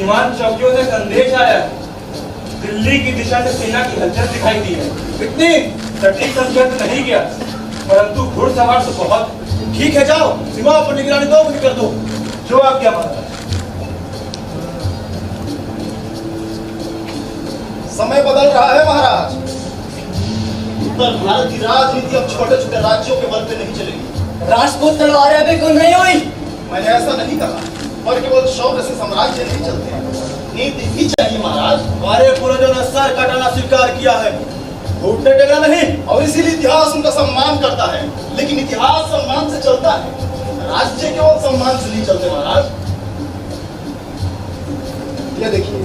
राजकुमार, चौकियों से संदेश आया। दिल्ली की दिशा से सेना की हलचल दिखाई दी है। इतनी सटीक संख्या तो नहीं गया, परंतु घुड़सवार तो बहुत। ठीक है, जाओ सीमा पर निगरानी दो, मुझे कर दो। जो आज्ञा महाराज। समय बदल रहा है महाराज। उत्तर भारत की राजनीति अब छोटे छोटे राज्यों के बल पे नहीं चलेगी। राजपूत तलवारें अभी क्यों नहीं हुई? मैंने ऐसा नहीं कहा, पर केवल शौर्य से साम्राज्य नहीं चलते, नीति भी चाहिए महाराज। हमारे पूर्वजों ने सर कटाना स्वीकार किया है, घुटने टेकना नहीं, और इसीलिए इतिहास उनका सम्मान करता है। लेकिन इतिहास सम्मान से चलता है, राज्य केवल सम्मान से नहीं चलते महाराज। ये देखिए,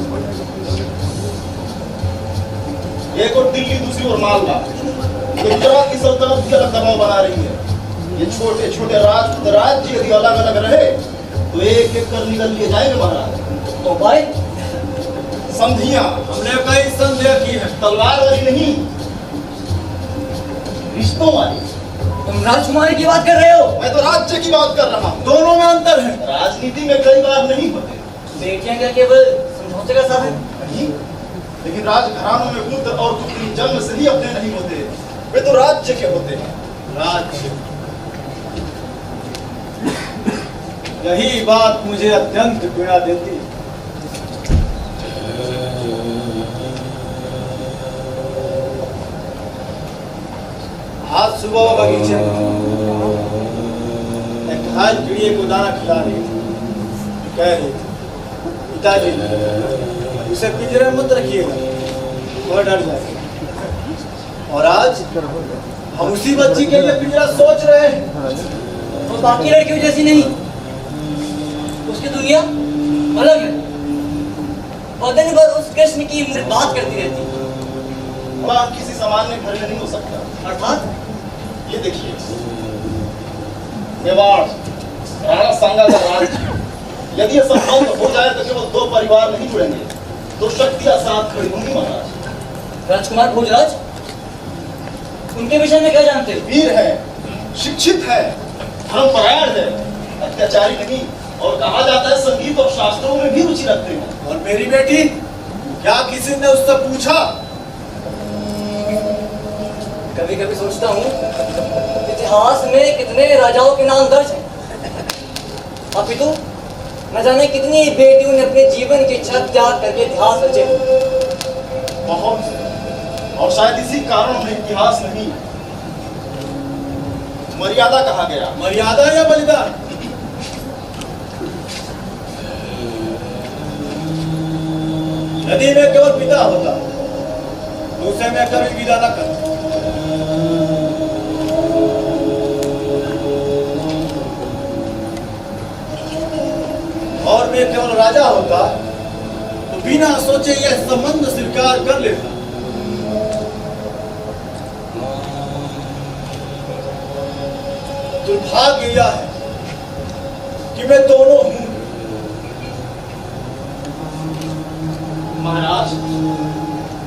एक और दिल्ली, दूसरी ओर मालवा, गुजरात की सल्तनत की अलग दबाव बना रही है। ये छोटे छोटे राजपूत राज्य यदि अलग अलग रहे तो एक एक कर निकल लिए जाएंगे महाराज। तो भाई संधियां हमने कई संधियां की है, तलवार वाली नहीं, रिश्तों वाली। तुम राजकुमारी की बात कर रहे हो? मैं तो राज्य की बात कर रहा हूँ। दोनों में अंतर है, राजनीति में कई बार नहीं होते। बेटियां क्या केवल समझौते का साधन? नहीं, लेकिन राजघरानों में पुत्र और पुत्री जन्म से ही अपने नहीं होते, वे तो राज्य के होते हैं। राज्य, यही बात मुझे अत्यंत पीड़ा देती है। आज सुबह बगीचे में एक घायल चिड़िया को दाना खिला रही थी। कह रही थी, पिताजी उसे पिंजरे में मत रखिएगा, वह डर जाएगा। और आज हम उसी बच्ची के लिए पिंजरा सोच रहे हैं। वो बाकी लड़कियों जैसी नहीं, उसकी दुनिया अलग है और दिन भर उस कृष्ण की बात करती रहती है। वह किसी सामान्य घर में नहीं हो सकता। अर्थात ये देखिए, मेवाड़ राणा सांगा का राज्य, यदि यह संबंध हो जाए तो केवल दो परिवार नहीं जुड़ेंगे, दो शक्तियां साथ खड़ी होंगी महाराज। राजकुमार भोजराज, उनके विषय में क्या जानते हो? वीर है, शिक्षित है, धर्मपरायण है, अत्याचारी नहीं, और कहा जाता है संगीत और शास्त्रों में भी रुचि रखते हैं। और मेरी बेटी, क्या किसी ने उससे पूछा? कभी कभी सोचता हूँ इतिहास में कितने राजाओं के नाम दर्ज हैं, अपितु न जाने कितनी बेटियों ने अपने जीवन की इच्छा त्याग करके इतिहास रचे। बहुत, और शायद इसी कारण उन्हें इतिहास नहीं, मर्यादा कहा गया। मर्यादा या बलिदान? यदि मैं केवल पिता होता तो उसे मैं कभी विदा न करता। और मैं केवल राजा होता तो बिना सोचे यह संबंध स्वीकार कर लेता। दुर्भाग्य यह है कि मैं दोनों हूं। महाराज,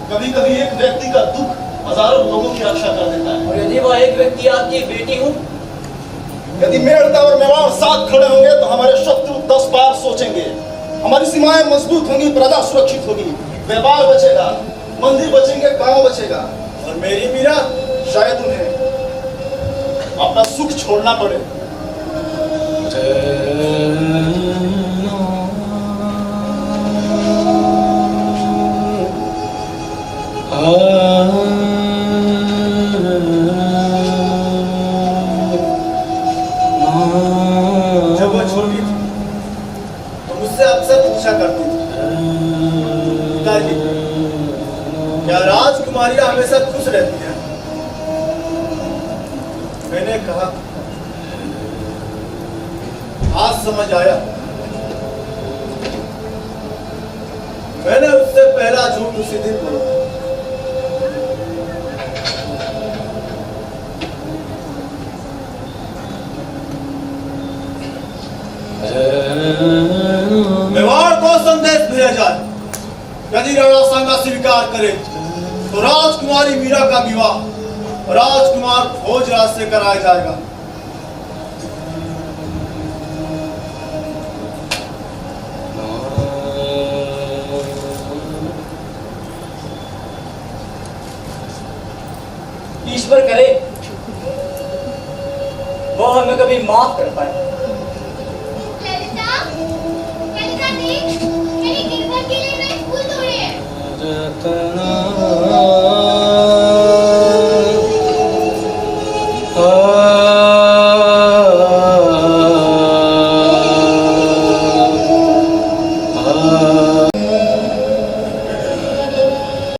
कभी कभी एक व्यक्ति का दुख हजारों लोगों की रक्षा कर देता है। और यदि वह एक व्यक्ति आपकी बेटी हो? यदि मेड़ता और मेवाड़ साथ खड़े होंगे तो हमारे शत्रु 10 बार सोचेंगे। हमारी सीमाएं मजबूत होंगी, प्रजा सुरक्षित होगी, व्यापार बचेगा, मंदिर बचेंगे, गांव बचेगा। और मेरी मीरा, शायद उन्हें अपना सुख छोड़ना पड़े। जब वो छोटी थी तो मुझसे अक्सर पूछा करती थी, पिताजी क्या राजकुमारियां हमेशा खुश रहती हैं? मैंने कहा, आज समझ आया। मैंने उससे पहला झूठ उसी दिन बोला। मेवाड़ को संदेश भेजा जाए, यदि राणा सांगा स्वीकार करे तो राजकुमारी मीरा का विवाह राजकुमार भोजराज से कराया जाएगा। हमें कभी माफ कर पाए।